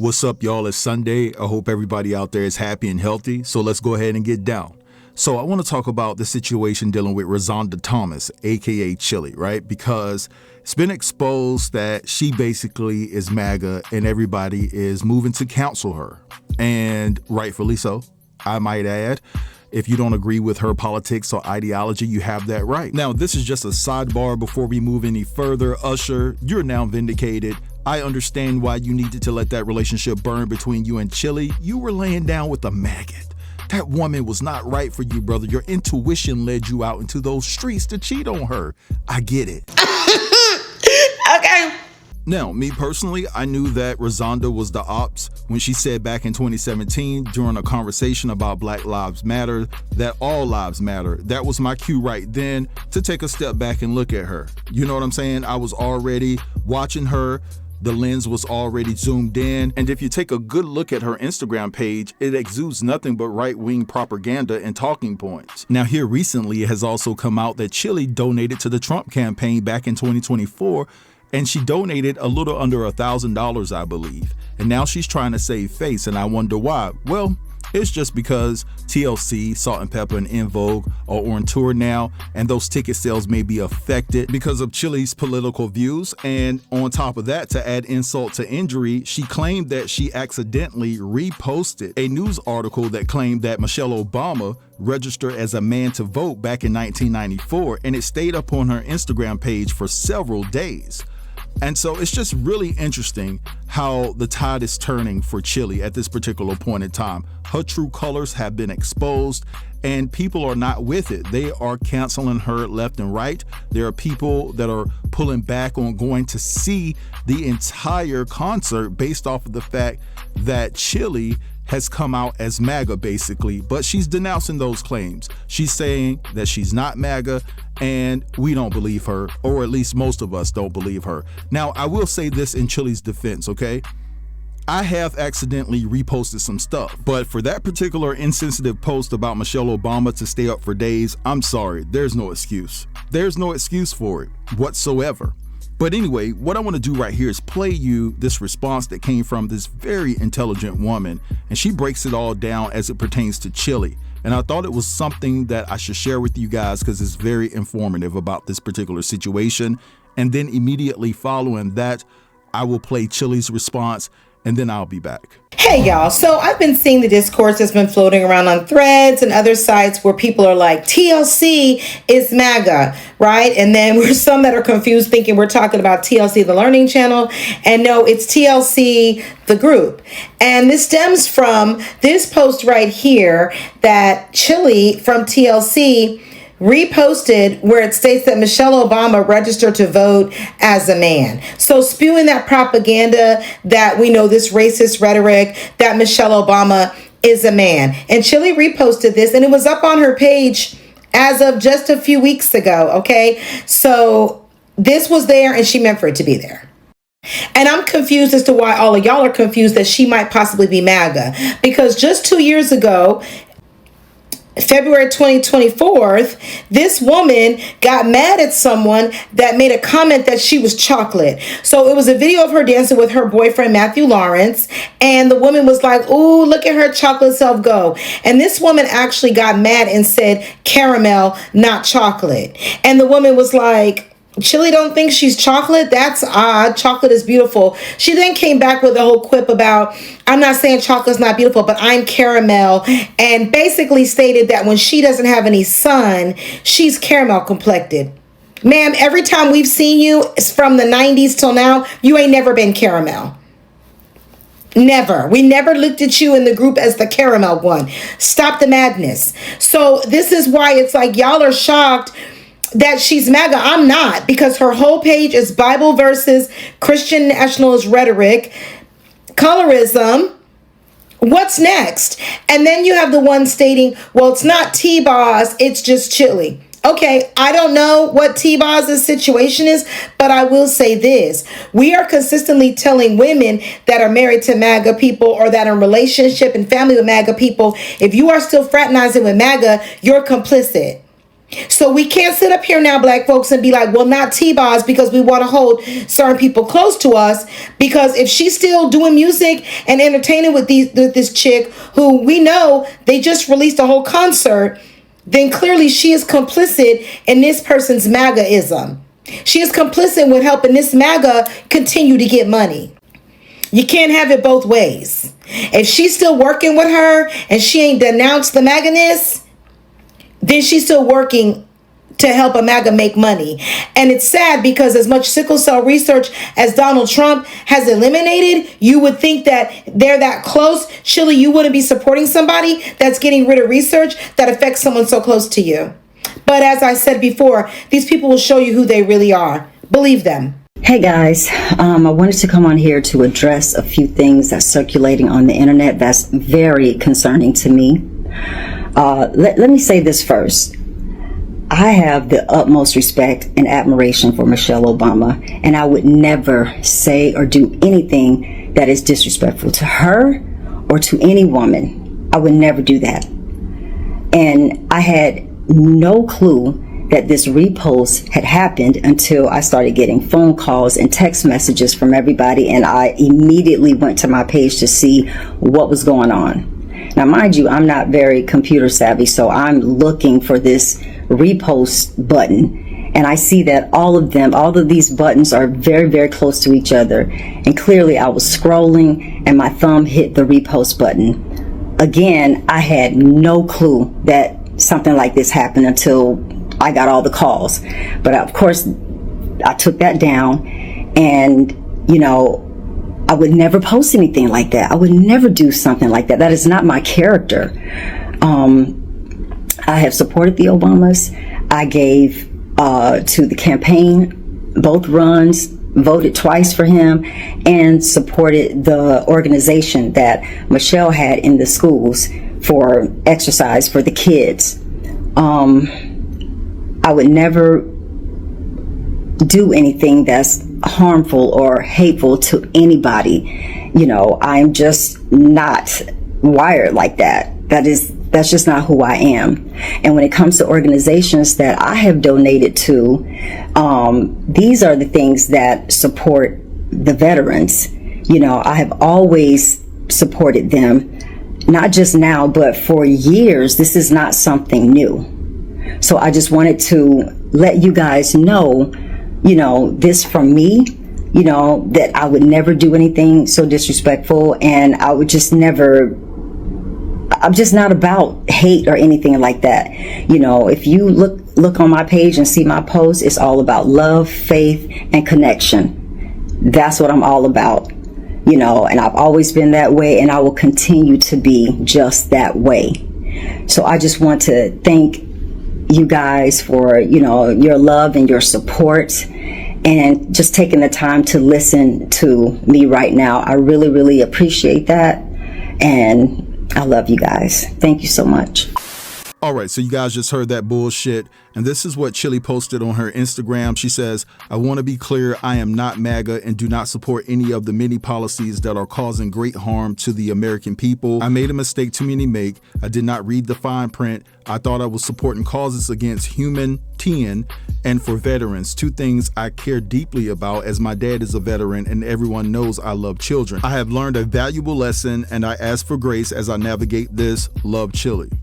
What's up, y'all? It's Sunday. I hope everybody out there is happy and healthy. So let's go ahead and get down. So I want to talk about the situation dealing with Rozonda Thomas, aka Chilli, right? Because it's been exposed that she basically is MAGA and everybody is moving to cancel her. And rightfully so, I might add. If you don't agree with her politics or ideology, you have that right. Now, this is just a sidebar before we move any further. Usher, you're now vindicated. I understand why you needed to let that relationship burn between you and Chilli. You were laying down with a maggot. That woman was not right for you, brother. Your intuition led you out into those streets to cheat on her. I get it. Okay. Now, me personally, I knew that Rozonda was the ops when she said back in 2017 during a conversation about Black Lives Matter that all lives matter. That was my cue right then to take a step back and look at her. You know what I'm saying? I was already watching her. The lens was already zoomed in. And if you take a good look at her Instagram page, it exudes nothing but right-wing propaganda and talking points. Now, here recently, it has also come out that Chilli donated to the Trump campaign back in 2024, and she donated a little under $1,000, I believe. And now she's trying to save face, and I wonder why. Well, it's just because TLC, Salt and Pepper, and En Vogue are on tour now, and those ticket sales may be affected because of Chilli's political views. And on top of that, to add insult to injury, she claimed that she accidentally reposted a news article that claimed that Michelle Obama registered as a man to vote back in 1994, and it stayed up on her Instagram page for several days. And so it's just really interesting how the tide is turning for Chilli at this particular point in time. Her true colors have been exposed and people are not with it. They are canceling her left and right. There are people that are pulling back on going to see the entire concert based off of the fact that Chilli has come out as MAGA basically, but she's denouncing those claims. She's saying that she's not MAGA and we don't believe her, or at least most of us don't believe her. Now, I will say this in Chilli's defense, okay? I have accidentally reposted some stuff, but for that particular insensitive post about Michelle Obama to stay up for days, I'm sorry, there's no excuse. There's no excuse for it whatsoever. But anyway, what I want to do right here is play you this response that came from this very intelligent woman, and she breaks it all down as it pertains to Chilli. And I thought it was something that I should share with you guys because it's very informative about this particular situation. And then immediately following that, I will play Chilli's response, and then I'll be back. Hey y'all, so I've been seeing the discourse that's been floating around on Threads and other sites where people are like, TLC is MAGA, right? And then there's some that are confused thinking we're talking about TLC, the Learning Channel. And no, it's TLC, the group. And this stems from this post right here that Chilli from TLC reposted where it states that Michelle Obama registered to vote as a man. So spewing that propaganda that we know this racist rhetoric that Michelle Obama is a man. And Chilli reposted this and it was up on her page as of just a few weeks ago. Okay. So this was there and she meant for it to be there. And I'm confused as to why all of y'all are confused that she might possibly be MAGA, because just 2 years ago, February 2024, this woman got mad at someone that made a comment that she was chocolate. So it was a video of her dancing with her boyfriend, Matthew Lawrence. And the woman was like, ooh, look at her chocolate self go. And this woman actually got mad and said caramel, not chocolate. And the woman was like, Chilli don't think she's chocolate? That's odd. Chocolate is beautiful. She then came back with a whole quip about, I'm not saying chocolate's not beautiful, but I'm caramel. And basically stated that when she doesn't have any sun, she's caramel complected. Ma'am, every time we've seen you, it's from the 90s till now, you ain't never been caramel. Never. We never looked at you in the group as the caramel one. Stop the madness. So this is why it's like y'all are shocked that she's MAGA. I'm not, because her whole page is Bible verses, Christian nationalist rhetoric, colorism. What's next? And then you have the one stating, well, it's not T-Boz, it's just Chilli. Okay, I don't know what T-Boz's situation is, but I will say this. We are consistently telling women that are married to MAGA people or that are in relationship and family with MAGA people, if you are still fraternizing with MAGA, you're complicit. So we can't sit up here now, black folks, and be like, well, not T-Boz, because we want to hold certain people close to us. Because if she's still doing music and entertaining with this chick who we know they just released a whole concert, then clearly she is complicit in this person's MAGA-ism. She is complicit with helping this MAGA continue to get money. You can't have it both ways. If she's still working with her and she ain't denounced the MAGA-ness, then she's still working to help a MAGA make money. And it's sad because as much sickle cell research as Donald Trump has eliminated, you would think that they're that close. Chilli, you wouldn't be supporting somebody that's getting rid of research that affects someone so close to you. But as I said before, these people will show you who they really are. Believe them. Hey guys, I wanted to come on here to address a few things that's circulating on the internet that's very concerning to me. Let me say this first. I have the utmost respect and admiration for Michelle Obama, and I would never say or do anything that is disrespectful to her or to any woman. I would never do that. And I had no clue that this repost had happened until I started getting phone calls and text messages from everybody, and I immediately went to my page to see what was going on. Now, mind you, I'm not very computer savvy, so I'm looking for this repost button, and I see that all of these buttons are very, very close to each other. And clearly I was scrolling and my thumb hit the repost button. Again, I had no clue that something like this happened until I got all the calls. But of course, I took that down, and, you know, I would never post anything like that. I would never do something like that. That is not my character. I have supported the Obamas. I gave to the campaign, both runs, voted twice for him, and supported the organization that Michelle had in the schools for exercise for the kids. I would never do anything that's harmful or hateful to anybody. You know, I'm just not wired like that. That's just not who I am. And when it comes to organizations that I have donated to, these are the things that support the veterans. You know, I have always supported them, not just now, but for years. This is not something new. So I just wanted to let you guys know, you know, this from me, you know, that I would never do anything so disrespectful, and I would just never, I'm just not about hate or anything like that. You know, if you look on my page and see my posts, it's all about love, faith, and connection. That's what I'm all about, you know, and I've always been that way, and I will continue to be just that way. So I just want to thank you guys for, you know, your love and your support, and just taking the time to listen to me right now. I really, really appreciate that, and I love you guys. Thank you so much. All right, so you guys just heard that bullshit, and this is what Chilli posted on her Instagram. She says, I want to be clear, I am not MAGA and do not support any of the many policies that are causing great harm to the American people. I made a mistake too many make. I did not read the fine print. I thought I was supporting causes against humanitarian and for veterans, two things I care deeply about, as my dad is a veteran and everyone knows I love children. I have learned a valuable lesson, and I ask for grace as I navigate this. Love, Chilli.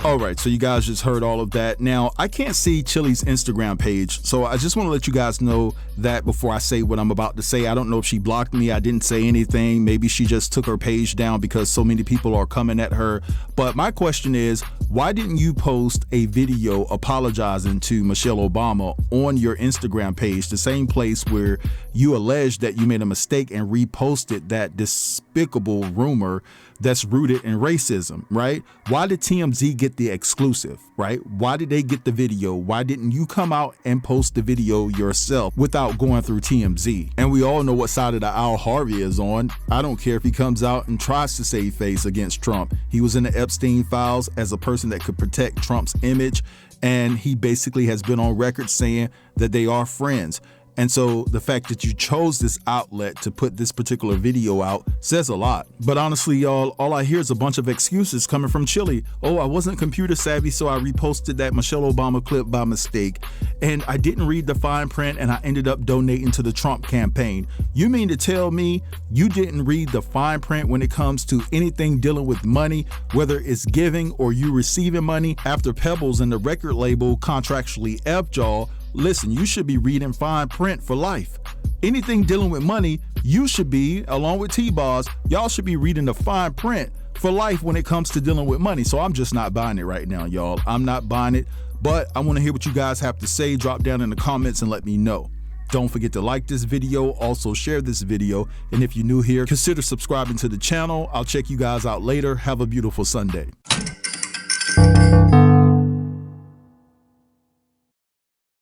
All right, so you guys just heard all of that. Now, I can't see Chilli's Instagram page, so I just want to let you guys know that before I say what I'm about to say. I don't know if she blocked me. I didn't say anything. Maybe she just took her page down because so many people are coming at her. But my question is, why didn't you post a video apologizing to Michelle Obama on your Instagram page, the same place where you alleged that you made a mistake and reposted that despicable rumor that's rooted in racism, right? Why did TMZ get the exclusive, right? Why did they get the video? Why didn't you come out and post the video yourself without going through TMZ? And we all know what side of the aisle Harvey is on. I don't care if he comes out and tries to save face against Trump. He was in the Epstein files as a person that could protect Trump's image, and he basically has been on record saying that they are friends. And so the fact that you chose this outlet to put this particular video out says a lot. But honestly, y'all, all I hear is a bunch of excuses coming from Chilli. Oh, I wasn't computer savvy, so I reposted that Michelle Obama clip by mistake. And I didn't read the fine print and I ended up donating to the Trump campaign. You mean to tell me you didn't read the fine print when it comes to anything dealing with money, whether it's giving or you receiving money? After Pebbles and the record label contractually effed y'all, listen, you should be reading fine print for life. Anything dealing with money, you should be, along with T-Boz, y'all should be reading the fine print for life when it comes to dealing with money. So I'm just not buying it right now, y'all. I'm not buying it, but I want to hear what you guys have to say. Drop down in the comments and let me know. Don't forget to like this video, also share this video, and if you're new here, consider subscribing to the channel. I'll check you guys out later. Have a beautiful Sunday.